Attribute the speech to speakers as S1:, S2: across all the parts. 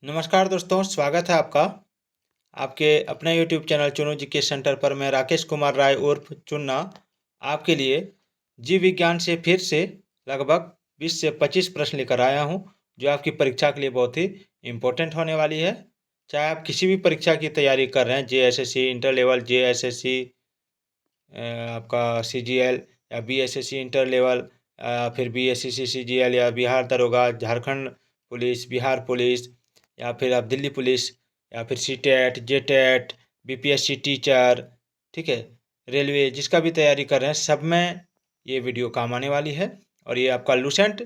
S1: नमस्कार दोस्तों, स्वागत है आपका आपके अपने YouTube चैनल चुनू जीके सेंटर पर। मैं राकेश कुमार राय उर्फ चुन्ना आपके लिए जीव विज्ञान से फिर से लगभग 20 से 25 प्रश्न लेकर आया हूं, जो आपकी परीक्षा के लिए बहुत ही इम्पोर्टेंट होने वाली है। चाहे आप किसी भी परीक्षा की तैयारी कर रहे हैं, JSSC, इंटर लेवल JSSC, आपका CGL या BSSC इंटर लेवल, फिर BSSC CGL या बिहार दरोगा, झारखंड पुलिस, बिहार पुलिस, या फिर आप दिल्ली पुलिस, या फिर CTET, JTET, BPSC टीचर, ठीक है, रेलवे, जिसका भी तैयारी कर रहे हैं सब में ये वीडियो काम आने वाली है। और ये आपका लूसेंट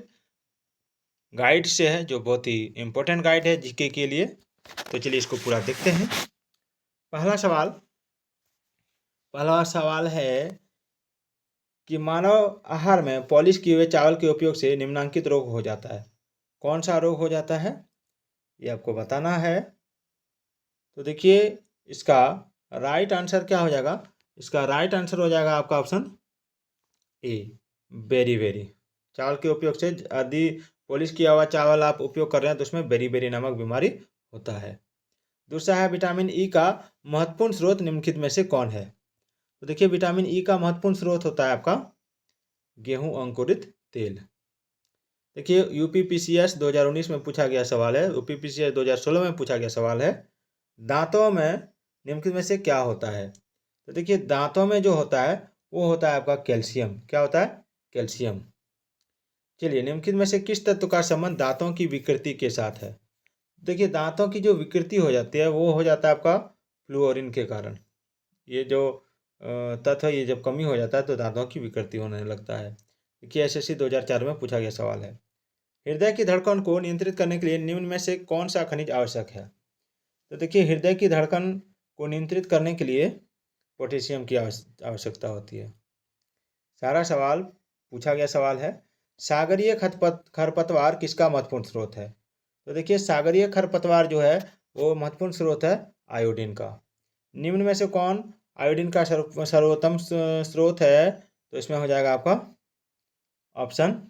S1: गाइड से है, जो बहुत ही इम्पोर्टेंट गाइड है जीके के लिए। तो चलिए इसको पूरा देखते हैं। पहला सवाल है कि मानव आहार में पॉलिश किए हुए चावल के उपयोग से निम्नलिखित रोग हो जाता है। कौन सा रोग हो जाता है, ये आपको बताना है। तो देखिए, इसका राइट आंसर क्या हो जाएगा? इसका राइट आंसर हो जाएगा आपका ऑप्शन ए, बेरी। चावल के उपयोग से यदि पॉलिश किया हुआ चावल आप उपयोग कर रहे हैं तो उसमें बेरी नामक बीमारी होता है। दूसरा है, विटामिन ई का महत्वपूर्ण स्रोत निम्नलिखित में से कौन है? तो देखिए, विटामिन ई का महत्वपूर्ण स्रोत होता है आपका गेहूं अंकुरित तेल। देखिए, UPPCS 2019 में पूछा गया सवाल है, UPPCS 2016 में पूछा गया सवाल है, दांतों में निम्नलिखित में से क्या होता है? तो देखिए, दांतों में जो होता है वो होता है आपका कैल्शियम। क्या होता है? कैल्शियम। चलिए, निम्नलिखित में से किस तत्व का संबंध दांतों की विकृति के साथ है? देखिए, दांतों की जो विकृति हो जाती है वो हो जाता है आपका फ्लोरीन के कारण। ये जो तत्व है, ये जब कमी हो जाता है तो दांतों की विकृति होने लगता है। देखिए, SSC 2004 में पूछा गया सवाल है। हृदय की धड़कन को नियंत्रित करने के लिए निम्न में से कौन सा खनिज आवश्यक है? तो देखिए, हृदय की धड़कन को नियंत्रित करने के लिए पोटेशियम की आवश्यकता होती है। सारा सवाल पूछा गया सवाल है। सागरीय खरपतवार किसका महत्वपूर्ण स्रोत है? तो देखिए, सागरीय खरपतवार जो है वो महत्वपूर्ण स्रोत है आयोडीन का। निम्न में से कौन आयोडीन का सर्वोत्तम स्रोत है? तो इसमें हो जाएगा आपका ऑप्शन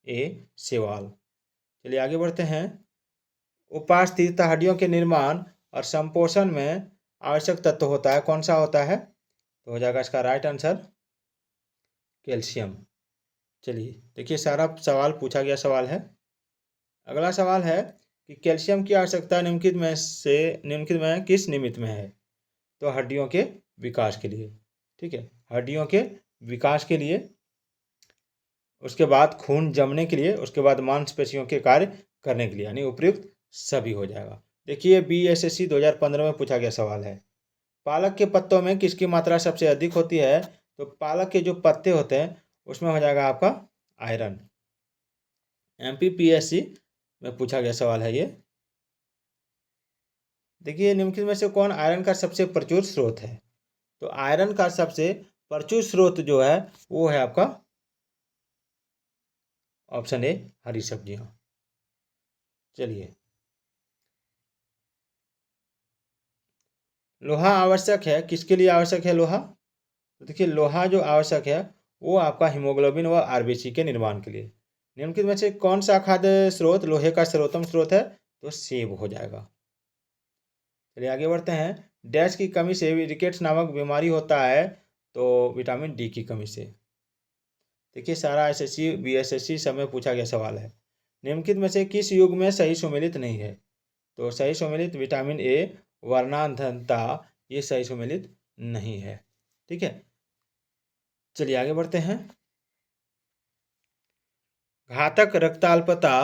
S1: ए, शैवाल। चलिए आगे बढ़ते हैं। उपास्थि हड्डियों के निर्माण और संपोषण में आवश्यक तत्व होता है, कौन सा होता है? तो हो जाएगा इसका राइट आंसर कैल्शियम। चलिए देखिए, सारा सवाल पूछा गया सवाल है। अगला सवाल है कि कैल्शियम की आवश्यकता निम्नलिखित में किस निमित्त में है? तो हड्डियों के विकास के लिए। ठीक है, हड्डियों के विकास के लिए, उसके बाद खून जमने के लिए, उसके बाद मांसपेशियों के कार्य करने के लिए, यानी उपयुक्त सभी हो जाएगा। देखिए, BSSC 2015 में पूछा गया सवाल है। पालक के पत्तों में किसकी मात्रा सबसे अधिक होती है? तो पालक के जो पत्ते होते हैं उसमें हो जाएगा आपका आयरन। MPPSC में पूछा गया सवाल है ये। देखिए, निम्नलिखित में से कौन आयरन का सबसे प्रचुर स्रोत है? तो आयरन का सबसे प्रचुर स्रोत जो है वो है आपका ऑप्शन ए, हरी सब्जियां। चलिए, लोहा आवश्यक है, किसके लिए आवश्यक है लोहा? तो देखिए, लोहा जो आवश्यक है वो आपका हीमोग्लोबिन व RBC के निर्माण के लिए। निम्नलिखित में से कौन सा खाद्य स्रोत लोहे का सर्वोत्तम स्रोत है? तो सेब हो जाएगा। चलिए आगे बढ़ते हैं। डैश की कमी से रिकेट्स नामक बीमारी होता है, तो विटामिन डी की कमी से। देखिए, सारा SSC BSSC सब में पूछा गया सवाल है। निम्नलिखित में से किस युग में सही सुमेलित नहीं है? तो सही सुमेलित विटामिन ए, वर्णांधता, ये सही सुमेलित नहीं है। ठीक है, चलिए आगे बढ़ते हैं। घातक रक्ताल्पता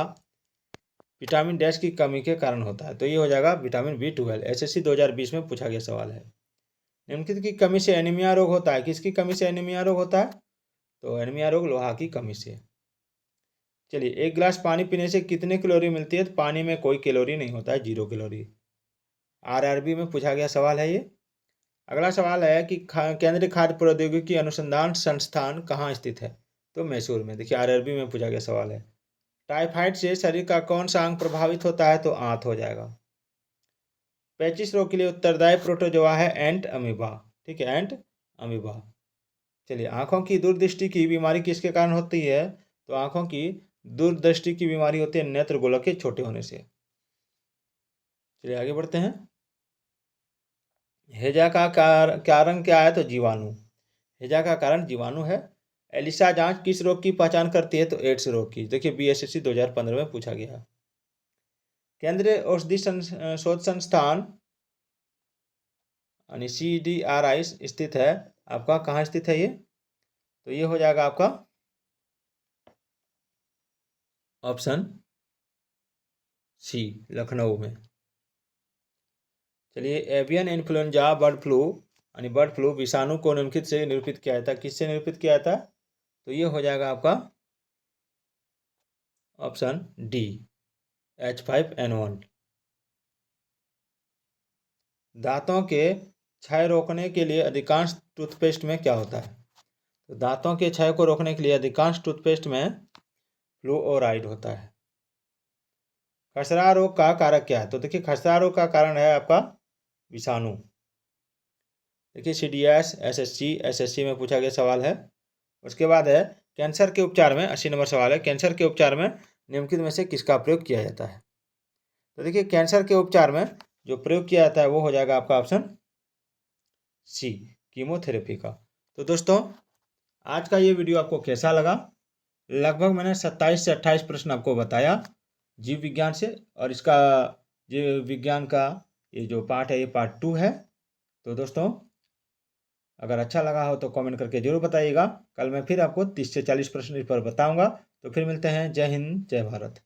S1: विटामिन डैश की कमी के कारण होता है, तो ये हो जाएगा विटामिन B12। SSC 2020 में पूछा गया सवाल है। निम्नलिखित की कमी से एनीमिया रोग होता है, किसकी कमी से एनीमिया रोग होता है? तो एनीमिया रोग लोहा की कमी से। चलिए, एक गिलास पानी पीने से कितने कैलोरी मिलती है? तो पानी में कोई कैलोरी नहीं होता है, 0 कैलोरी। RRB में पूछा गया सवाल है ये। अगला सवाल है कि केंद्रीय खाद्य प्रौद्योगिकी अनुसंधान संस्थान कहाँ स्थित है? तो मैसूर में। देखिए, RRB में पूछा गया सवाल है। टाइफाइड से शरीर का कौन सा अंग प्रभावित होता है? तो आंत हो जाएगा। पैचिस रोग के लिए उत्तरदायी प्रोटोजोआ है एंट अमीबा। ठीक है, एंट अमीबा। चलिए, आंखों की दूरदृष्टि की बीमारी किसके कारण होती है? तो आंखों की दूरदृष्टि की बीमारी होती है नेत्र गोलक के छोटे होने से। चलिए आगे बढ़ते हैं। हैजा का कारण क्या है? तो जीवाणु। हैजा का कारण जीवाणु है। एलिसा जांच किस रोग की पहचान करती है? तो एड्स रोग की। देखिए बीएसएससी 2015 में पूछा गया। केंद्रीय औषधि शोध संस्थान यानी CDRI स्थित है आपका, कहाँ स्थित है ये? तो ये हो जाएगा आपका ऑप्शन सी, लखनऊ में। चलिए एवियन इन्फ्लुएंजा बर्ड फ्लू यानी बर्ड फ्लू विषाणु को निम्नलिखित से निरूपित किया जाता है। किससे निरूपित किया जाता है? तो ये हो जाएगा आपका ऑप्शन डी, H5N1। दांतों के क्षय रोकने के लिए अधिकांश टूथपेस्ट में क्या होता है? तो दांतों के क्षय को रोकने के लिए अधिकांश टूथपेस्ट में फ्लोराइड होता है। खसरा रोग का कारक क्या है? तो देखिए खसरा रोग का कारण है आपका विषाणु। देखिए CDS SSC में पूछा गया सवाल है। उसके बाद है कैंसर के उपचार में, 80 नंबर सवाल है, कैंसर के उपचार में निम्नलिखित में से किसका प्रयोग किया जाता है? तो देखिए कैंसर के उपचार में जो प्रयोग किया जाता है वो हो जाएगा आपका ऑप्शन सी, कीमोथेरेपी का। तो दोस्तों आज का ये वीडियो आपको कैसा लगा? लगभग मैंने 27 से 28 प्रश्न आपको बताया जीव विज्ञान से, और इसका जीव विज्ञान का ये जो पार्ट है ये पार्ट 2 है। तो दोस्तों अगर अच्छा लगा हो तो कमेंट करके जरूर बताइएगा। कल मैं फिर आपको 30 से 40 प्रश्न इस पर बताऊंगा। तो फिर मिलते हैं। जय हिंद, जय भारत।